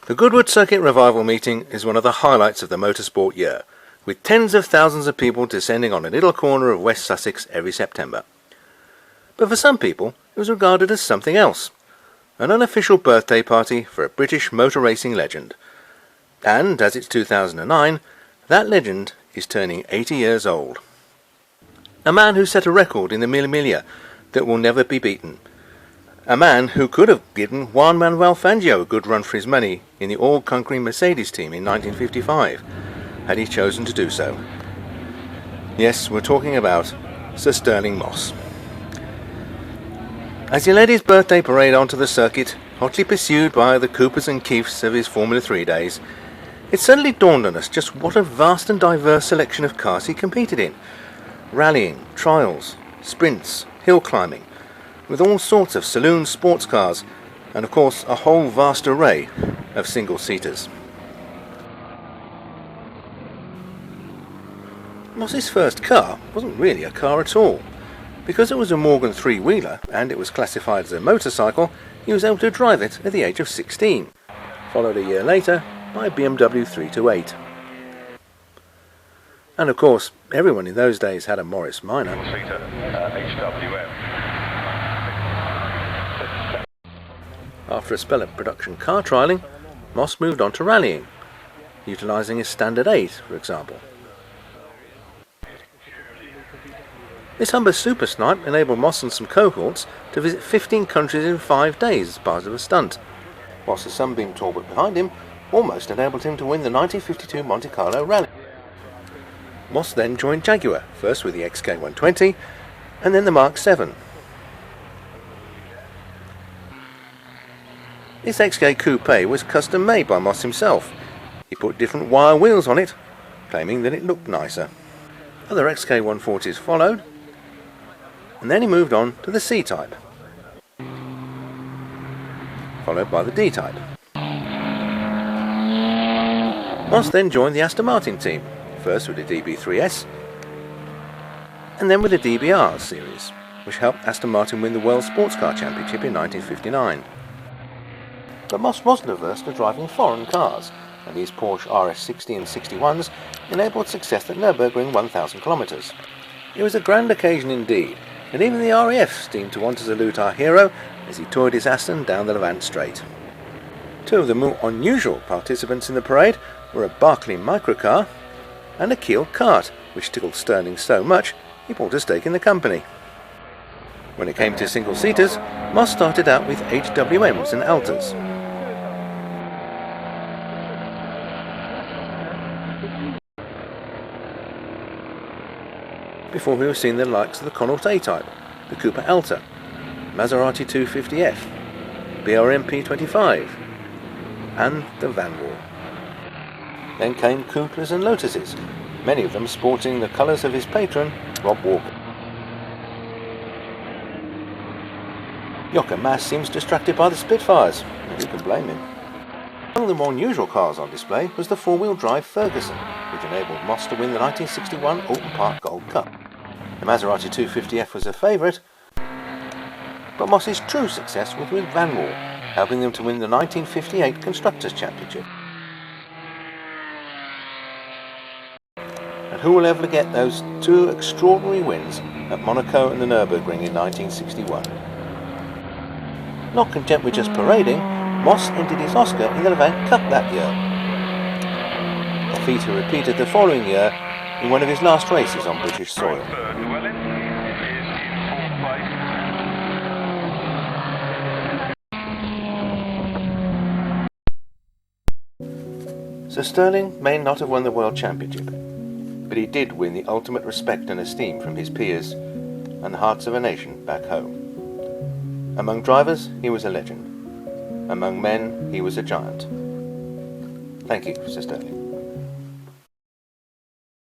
The Goodwood Circuit Revival meeting is one of the highlights of the motorsport year, with tens of thousands of people descending on a little corner of West Sussex every September. But for some people, it was regarded as something else, an unofficial birthday party for a British motor racing legend. And, as it's 2009, that legend is turning 80 years old. A man who set a record in the Mille Miglia that will never be beaten. A man who could have given Juan Manuel Fangio a good run for his money in the all-conquering Mercedes team in 1955, had he chosen to do so. Yes, we're talking about Sir Stirling Moss. As he led his birthday parade onto the circuit, hotly pursued by the Coopers and Keefs of his Formula 3 days, it suddenly dawned on us just what a vast and diverse selection of cars he competed in. Rallying, trials, sprints, hill climbing, with all sorts of saloon sports cars, and of course a whole vast array of single-seaters. Moss's first car wasn't really a car at all. Because it was a Morgan three-wheeler and it was classified as a motorcycle, he was able to drive it at the age of 16, followed a year later by a BMW 328. And of course, everyone in those days had a Morris Minor. After a spell of production car trialling, Moss moved on to rallying, utilising his Standard 8, for example. This Humber Super Snipe enabled Moss and some cohorts to visit 15 countries in 5 days as part of a stunt, whilst the Sunbeam Talbot behind him almost enabled him to win the 1952 Monte Carlo Rally. Moss then joined Jaguar, first with the XK120 and then the Mark 7. This XK Coupe was custom made by Moss himself. He put different wire wheels on it, claiming that it looked nicer. Other XK140s followed, and then he moved on to the C-Type, followed by the D-Type. Moss then joined the Aston Martin team, first with the DB3S, and then with the DBR series, which helped Aston Martin win the World Sports Car Championship in 1959. But Moss wasn't averse to driving foreign cars, and these Porsche RS60 and 61s enabled success at Nürburgring 1,000 kilometres. It was a grand occasion indeed, and even the RAF seemed to want to salute our hero as he toured his Aston down the Levant Strait. Two of the more unusual participants in the parade were a Barclay microcar and a Kiel kart, which tickled Stirling so much he bought a stake in the company. When it came to single-seaters, Moss started out with HWMs and Altas. Before we were seeing the likes of the Connaught A-Type, the Cooper Alta, Maserati 250F, BRM P25, and the Vanwall. Then came Coupras and Lotuses, many of them sporting the colours of his patron, Rob Walker. Jochen Mass seems distracted by the Spitfires, and who can blame him? One of the more unusual cars on display was the four-wheel drive Ferguson, which enabled Moss to win the 1961 Alton Park Gold Cup. The Maserati 250F was a favourite, but Moss's true success was with Vanwall, helping them to win the 1958 Constructors' Championship. And who will ever forget those two extraordinary wins at Monaco and the Nürburgring in 1961? Not content with just parading, Moss ended his Oscar in the Levant Cup that year, a feat he repeated the following year in one of his last races on British soil. Sir Stirling may not have won the World Championship, but he did win the ultimate respect and esteem from his peers and the hearts of a nation back home. Among drivers, he was a legend. Among men, he was a giant. Thank you, Sir Stirling.